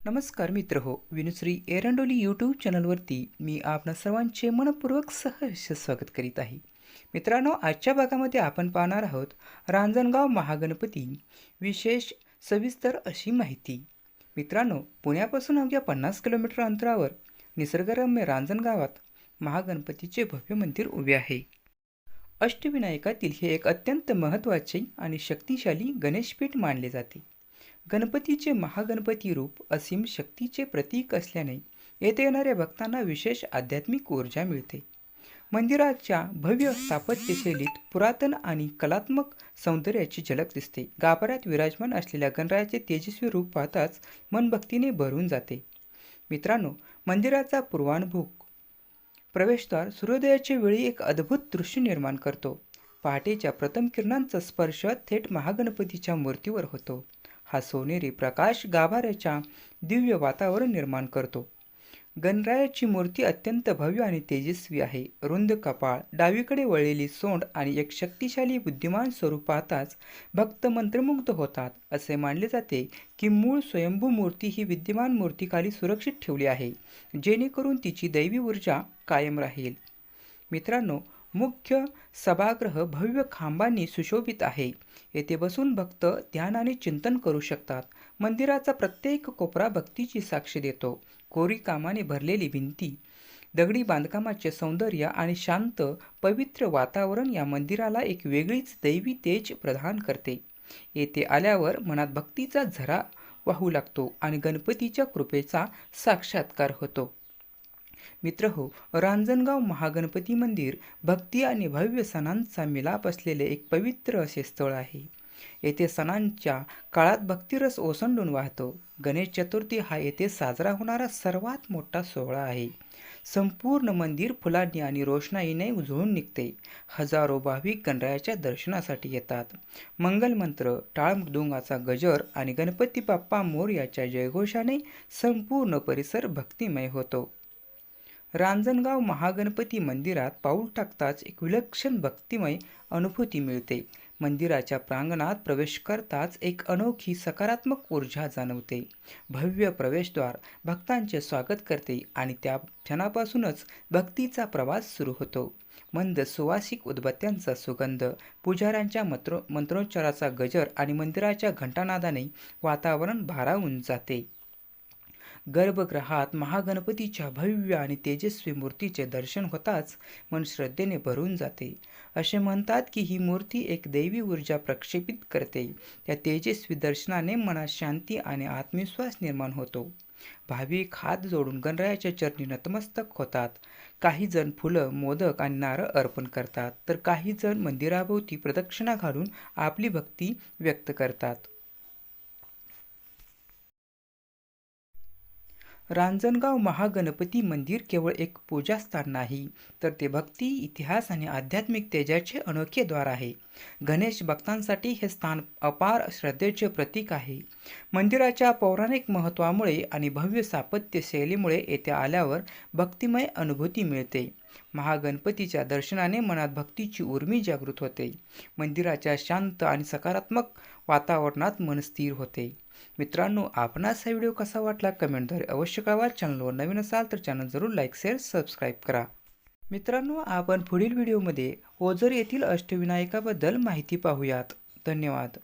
नमस्कार मित्र हो, विनुश्री एरंडोली यूट्यूब चॅनलवरती मी आपणा सर्वांचे मनपूर्वक सहर्ष स्वागत करीत आहे. मित्रांनो, आजच्या भागामध्ये आपण पाहणार आहोत रांजणगाव महागणपती विशेष सविस्तर अशी माहिती. मित्रांनो, पुण्यापासून अवघ्या 50 किलोमीटर अंतरावर निसर्गरम्य रांजणगावात महागणपतीचे भव्य मंदिर उभे आहे. अष्टविनायकातील हे एक अत्यंत महत्त्वाचे आणि शक्तिशाली गणेशपीठ मानले जाते. गणपतीचे महागणपती रूप असीम शक्तीचे प्रतीक असल्याने येथे येणाऱ्या भक्तांना विशेष आध्यात्मिक ऊर्जा मिळते. मंदिराच्या भव्य स्थापत्यशैलीत पुरातन आणि कलात्मक सौंदर्याची झलक दिसते. गाभाऱ्यात विराजमान असलेल्या गणरायाचे तेजस्वी रूप पाहताच मन भक्तीने भरून जाते. मित्रांनो, मंदिराचा पूर्वानुभूक प्रवेशद्वार सूर्योदयाच्या वेळी एक अद्भुत दृश्य निर्माण करतो. पहाटेच्या प्रथम किरणांचा स्पर्श थेट महागणपतीच्या मूर्तीवर होतो. हा सोनेरी प्रकाश गाभाऱ्याच्या दिव्य वातावरण निर्माण करतो. गणरायाची मूर्ती अत्यंत भव्य आणि तेजस्वी आहे. रुंद कपाळ, डावीकडे वळलेली सोंड आणि एक शक्तिशाली बुद्धिमान स्वरूप पाहताच भक्त मंत्रमुग्ध होतात. असे मानले जाते की मूळ स्वयंभू मूर्ती ही विद्यमान मूर्तीखाली सुरक्षित ठेवली आहे, जेणेकरून तिची दैवी ऊर्जा कायम राहील. मित्रांनो, मुख्य सभागृह भव्य खांबांनी सुशोभित आहे. येथे बसून भक्त ध्यान आणि चिंतन करू शकतात. मंदिराचा प्रत्येक कोपरा भक्तीची साक्ष देतो. कोरीव कामाने भरलेली भिंती, दगडी बांधकामाचे सौंदर्य आणि शांत पवित्र वातावरण या मंदिराला एक वेगळीच दैवी तेज प्रदान करते. येथे आल्यावर मनात भक्तीचा झरा वाहू लागतो आणि गणपतीच्या कृपेचा साक्षात्कार होतो. मित्रहो, रांजणगाव महागणपती मंदिर भक्ती आणि भव्य सणांचा मिलाप असलेले एक पवित्र असे स्थळ आहे. येथे सणांच्या काळात भक्तिरस ओसंडून वाहतो. गणेश चतुर्थी हा येथे साजरा होणारा सर्वात मोठा सोहळा आहे. संपूर्ण मंदिर फुलांनी आणि रोषणाईने उजळून निघते. हजारो भाविक गणरायाच्या दर्शनासाठी येतात. मंगलमंत्र, टाळ मृदुंगाचा गजर आणि गणपती बाप्पा मोरयाच्या जयघोषाने संपूर्ण परिसर भक्तिमय होतो. रांजणगाव महागणपती मंदिरात पाऊल टाकताच एक विलक्षण भक्तिमय अनुभूती मिळते. मंदिराच्या प्रांगणात प्रवेश करताच एक अनोखी सकारात्मक ऊर्जा जाणवते. भव्य प्रवेशद्वार भक्तांचे स्वागत करते आणि त्या क्षणापासूनच भक्तीचा प्रवास सुरू होतो. मंद सुवासिक उदबत्त्यांचा सुगंध, पुजाऱ्यांच्या मंत्रोच्चाराचा गजर आणि मंदिराच्या घंटानादाने वातावरण भारावून जाते. गर्भगृहात महागणपतीच्या भव्य आणि तेजस्वी मूर्तीचे दर्शन होताच मन श्रद्धेने भरून जाते. असे म्हणतात की ही मूर्ती एक दैवी ऊर्जा प्रक्षेपित करते. त्या तेजस्वी दर्शनाने मनात शांती आणि आत्मविश्वास निर्माण होतो. भाविक हात जोडून गणरायाच्या चरणी नतमस्तक होतात. काही जण फुलं, मोदक आणि नारळ अर्पण करतात, तर काही जण मंदिराभोवती प्रदक्षिणा घालून आपली भक्ती व्यक्त करतात. रांजणगाव महागणपती मंदिर केवळ एक पूजास्थान नाही, तर ते भक्ती, इतिहास आणि आध्यात्मिक तेजाचे अनोखे द्वार आहे. गणेश भक्तांसाठी हे स्थान अपार श्रद्धेचे प्रतीक आहे. मंदिराच्या पौराणिक महत्त्वामुळे आणि भव्य स्थापत्य शैलीमुळे येथे आल्यावर भक्तिमय अनुभूती मिळते. महागणपतीच्या दर्शनाने मनात भक्तीची उर्मी जागृत होते. मंदिराच्या शांत आणि सकारात्मक वातावरणात मन स्थिर होते. मित्रांनो, आपणास हा व्हिडिओ कसा वाटला कमेंटद्वारे अवश्य कळवा. चॅनलवर नवीन असाल तर चॅनल जरूर लाईक, शेअर, सबस्क्राईब करा. मित्रांनो, आपण पुढील व्हिडिओमध्ये ओझर येथील अष्टविनायकाबद्दल माहिती पाहूयात. धन्यवाद.